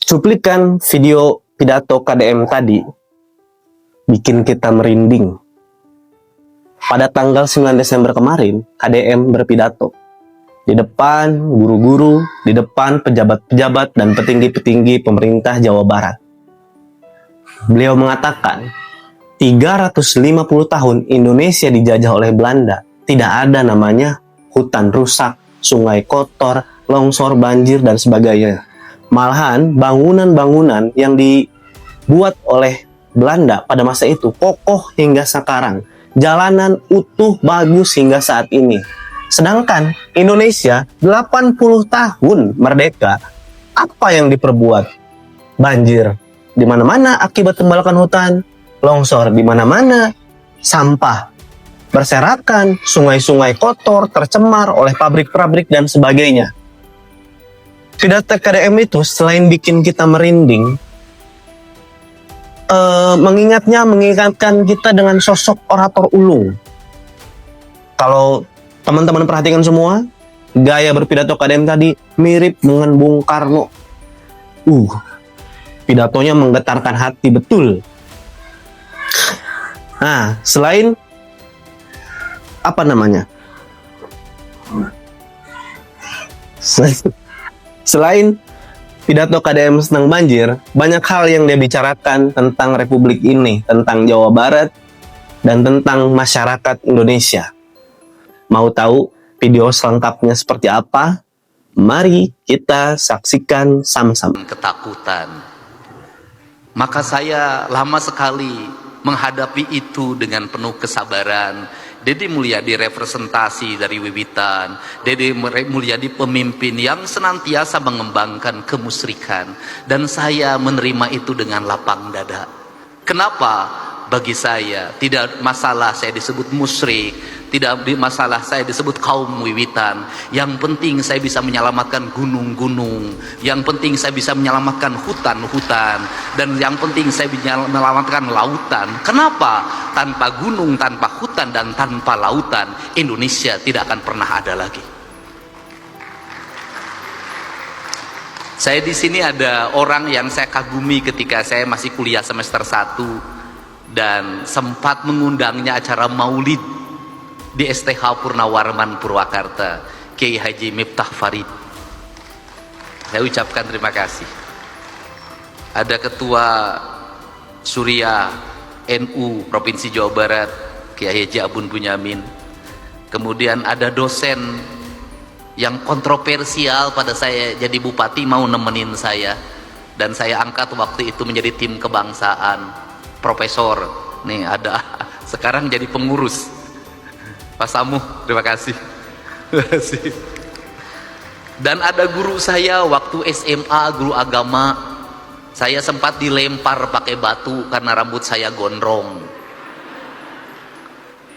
Cuplikan video pidato KDM tadi bikin kita merinding. Pada tanggal 9 Desember kemarin, KDM berpidato di depan guru-guru, di depan pejabat-pejabat dan petinggi-petinggi pemerintah Jawa Barat. Beliau mengatakan, 350 tahun Indonesia dijajah oleh Belanda, tidak ada namanya hutan rusak, sungai kotor, longsor, banjir, dan sebagainya. Malahan bangunan-bangunan yang dibuat oleh Belanda pada masa itu kokoh hingga sekarang. Jalanan utuh bagus hingga saat ini. Sedangkan Indonesia 80 tahun merdeka, apa yang diperbuat? Banjir di mana-mana akibat pembalakan hutan, longsor di mana-mana, sampah berserakan, sungai-sungai kotor, tercemar oleh pabrik-pabrik dan sebagainya. Pidato KDM itu selain bikin kita merinding, mengingatkan kita dengan sosok orator ulung. Kalau teman-teman perhatikan semua, gaya berpidato KDM tadi mirip dengan Bung Karno. Pidatonya menggetarkan hati betul. Nah, selain Selain pidato KDM tentang banjir, banyak hal yang dia bicarakan tentang Republik ini, tentang Jawa Barat, dan tentang masyarakat Indonesia. Mau tahu video selengkapnya seperti apa? Mari kita saksikan sama-sama. Ketakutan. Maka saya lama sekali menghadapi itu dengan penuh kesabaran. Deddy Mulyadi representasi dari wiwitan. Deddy Mulyadi pemimpin yang senantiasa mengembangkan kemusyrikan. Dan saya menerima itu dengan lapang dada. Kenapa? Bagi saya tidak masalah saya disebut musyrik, tidak masalah saya disebut kaum wiwitan. Yang penting saya bisa menyelamatkan gunung-gunung, yang penting saya bisa menyelamatkan hutan-hutan, dan yang penting saya bisa menyelamatkan lautan. Kenapa? Tanpa gunung, tanpa hutan, dan tanpa lautan, Indonesia tidak akan pernah ada lagi. Saya di sini ada orang yang saya kagumi ketika saya masih kuliah semester 1 dan sempat mengundangnya acara maulid di STH Purnawarman Purwakarta, Kiai Haji Miftah Farid. Saya ucapkan terima kasih. Ada Ketua Surya NU Provinsi Jawa Barat, Kiai Haji Abun Bunyamin. Kemudian ada dosen yang kontroversial pada saya jadi bupati, mau nemenin saya, dan saya angkat waktu itu menjadi tim kebangsaan. Profesor, nih ada, sekarang jadi pengurus. Pak Samuh, terima kasih. Terima kasih. Dan ada guru saya waktu SMA, guru agama, saya sempat dilempar pakai batu karena rambut saya gondrong.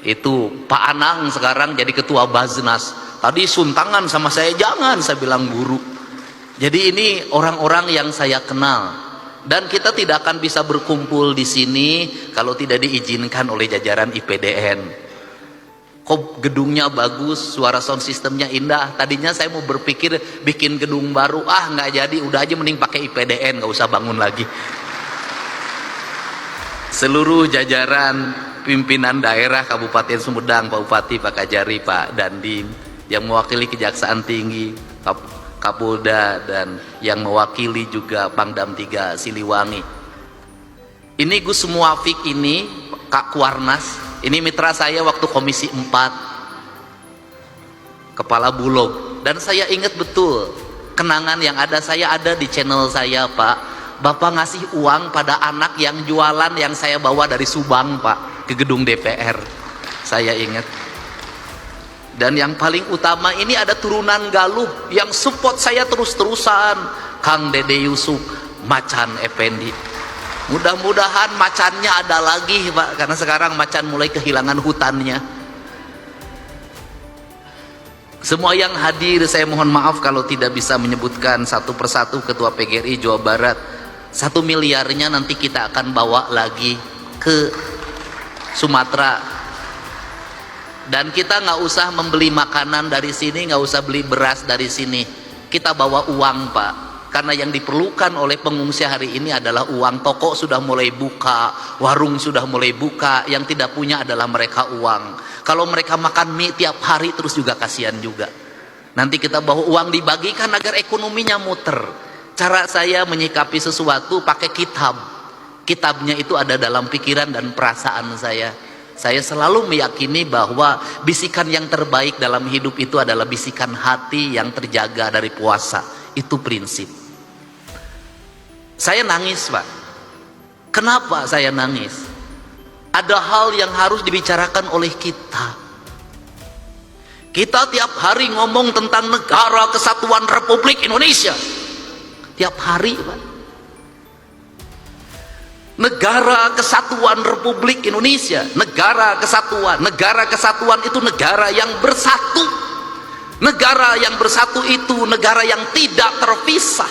Itu Pak Anang sekarang jadi ketua Baznas. Tadi suntangan sama saya, jangan, saya bilang guru. Jadi ini orang-orang yang saya kenal. Dan kita tidak akan bisa berkumpul di sini kalau tidak diizinkan oleh jajaran IPDN. Kok gedungnya bagus, suara sound systemnya indah. Tadinya saya mau berpikir bikin gedung baru, nggak jadi, udah aja mending pakai IPDN, nggak usah bangun lagi. Seluruh jajaran pimpinan daerah Kabupaten Sumedang, Pak Bupati, Pak Kajari, Pak Dandim, yang mewakili Kejaksaan Tinggi, Kapolda, dan yang mewakili juga Pangdam 3 Siliwangi. Ini Gus Muafik ini, Kak Kuarnas, ini mitra saya waktu Komisi 4, Kepala Bulog. Dan saya ingat betul, kenangan yang ada, saya ada di channel saya, Pak. Bapak ngasih uang pada anak yang jualan yang saya bawa dari Subang, Pak, ke gedung DPR. Saya ingat. Dan yang paling utama ini ada turunan Galuh yang support saya terus-terusan, Kang Dede Yusuf, Macan Effendi. Mudah-mudahan macannya ada lagi, Pak, karena sekarang macan mulai kehilangan hutannya. Semua yang hadir, saya mohon maaf kalau tidak bisa menyebutkan satu persatu. Ketua PGRI Jawa Barat, 1 miliarnya nanti kita akan bawa lagi ke Sumatera. Dan kita nggak usah membeli makanan dari sini, nggak usah beli beras dari sini. Kita bawa uang, Pak. Karena yang diperlukan oleh pengungsi hari ini adalah uang. Toko sudah mulai buka, warung sudah mulai buka, yang tidak punya adalah mereka uang. Kalau mereka makan mie tiap hari terus juga kasihan juga. Nanti kita bawa uang dibagikan agar ekonominya muter. Cara saya menyikapi sesuatu pakai kitab. Kitabnya itu ada dalam pikiran dan perasaan saya. Saya selalu meyakini bahwa bisikan yang terbaik dalam hidup itu adalah bisikan hati yang terjaga dari puasa. Itu prinsip. Saya nangis, Pak. Kenapa saya nangis? Ada hal yang harus dibicarakan oleh kita. Kita tiap hari ngomong tentang Negara Kesatuan Republik Indonesia. Tiap hari, Pak. Negara Kesatuan Republik Indonesia, negara kesatuan. Negara kesatuan itu negara yang bersatu. Negara yang bersatu itu negara yang tidak terpisah.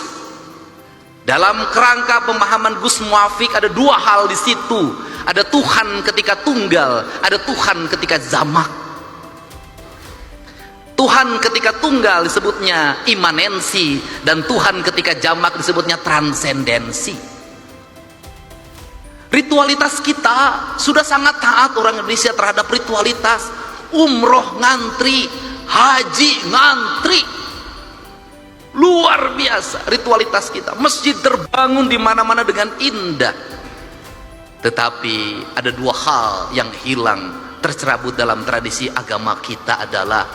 Dalam kerangka pemahaman Gus Muafik ada dua hal di situ. Ada Tuhan ketika tunggal, ada Tuhan ketika jamak. Tuhan ketika tunggal disebutnya imanensi, dan Tuhan ketika jamak disebutnya transendensi. Ritualitas kita sudah sangat taat orang Indonesia terhadap ritualitas. Umroh ngantri, haji ngantri. Luar biasa ritualitas kita. Masjid terbangun di mana-mana dengan indah. Tetapi ada dua hal yang hilang, tercerabut dalam tradisi agama kita adalah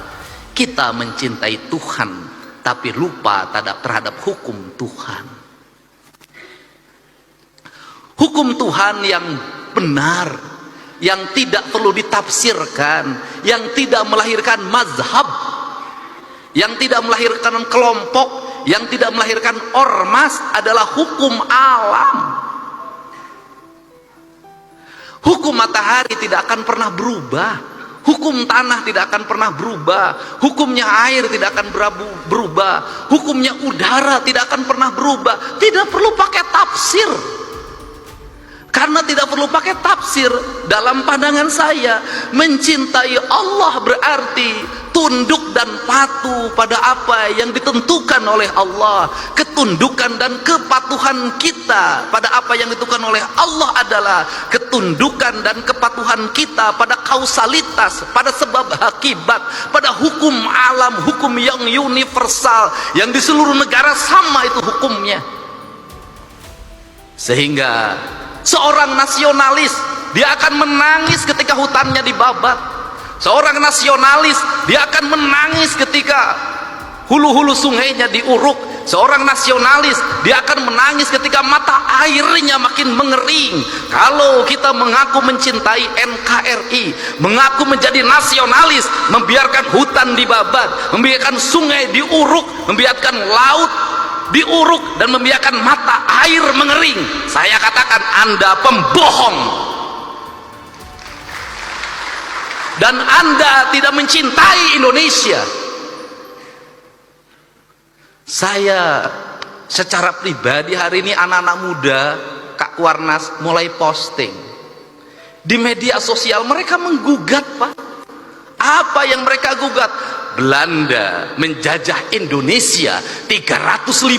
kita mencintai Tuhan tapi lupa terhadap hukum Tuhan. Hukum Tuhan yang benar, yang tidak perlu ditafsirkan, yang tidak melahirkan mazhab, yang tidak melahirkan kelompok, yang tidak melahirkan ormas adalah hukum alam. Hukum matahari tidak akan pernah berubah, hukum tanah tidak akan pernah berubah, hukumnya air tidak akan berubah, hukumnya udara tidak akan pernah berubah. Tidak perlu pakai tafsir. Karena tidak perlu pakai tafsir, dalam pandangan saya mencintai Allah berarti tunduk dan patuh pada apa yang ditentukan oleh Allah. Ketundukan dan kepatuhan kita pada apa yang ditentukan oleh Allah adalah ketundukan dan kepatuhan kita pada kausalitas, pada sebab akibat, pada hukum alam, hukum yang universal, yang di seluruh negara sama itu hukumnya. Sehingga seorang nasionalis dia akan menangis ketika hutannya dibabat. Seorang nasionalis dia akan menangis ketika hulu-hulu sungainya diuruk. Seorang nasionalis dia akan menangis ketika mata airnya makin mengering. Kalau kita mengaku mencintai NKRI, mengaku menjadi nasionalis, membiarkan hutan dibabat, membiarkan sungai diuruk, membiarkan laut diuruk, dan membiarkan mata air mengering, saya katakan Anda pembohong, dan Anda tidak mencintai Indonesia. Saya secara pribadi hari ini anak-anak muda Kak Warnas mulai posting di media sosial, mereka menggugat, Pak. Apa yang mereka gugat? Belanda menjajah Indonesia 350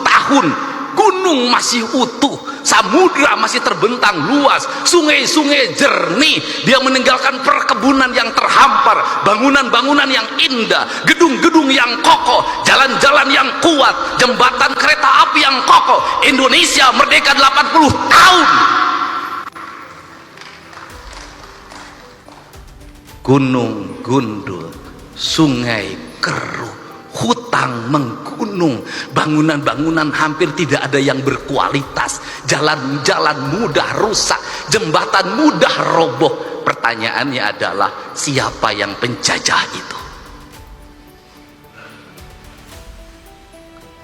tahun, gunung masih utuh, samudra masih terbentang luas, sungai-sungai jernih, dia meninggalkan perkebunan yang terhampar, bangunan-bangunan yang indah, gedung-gedung yang kokoh, jalan-jalan yang kuat, jembatan kereta api yang kokoh. Indonesia merdeka 80 tahun. Gunung gundul, sungai keruh, hutan menggunung, bangunan-bangunan hampir tidak ada yang berkualitas, jalan-jalan mudah rusak, jembatan mudah roboh. Pertanyaannya adalah siapa yang penjajah itu?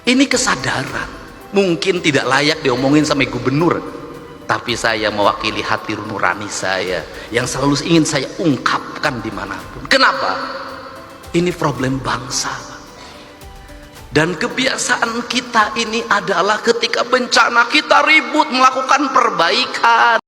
Ini kesadaran mungkin tidak layak diomongin sampai gubernur, tapi saya mewakili hati nurani saya yang selalu ingin saya ungkapkan dimanapun. Kenapa? Ini problem bangsa. Dan kebiasaan kita ini adalah ketika bencana kita ribut melakukan perbaikan.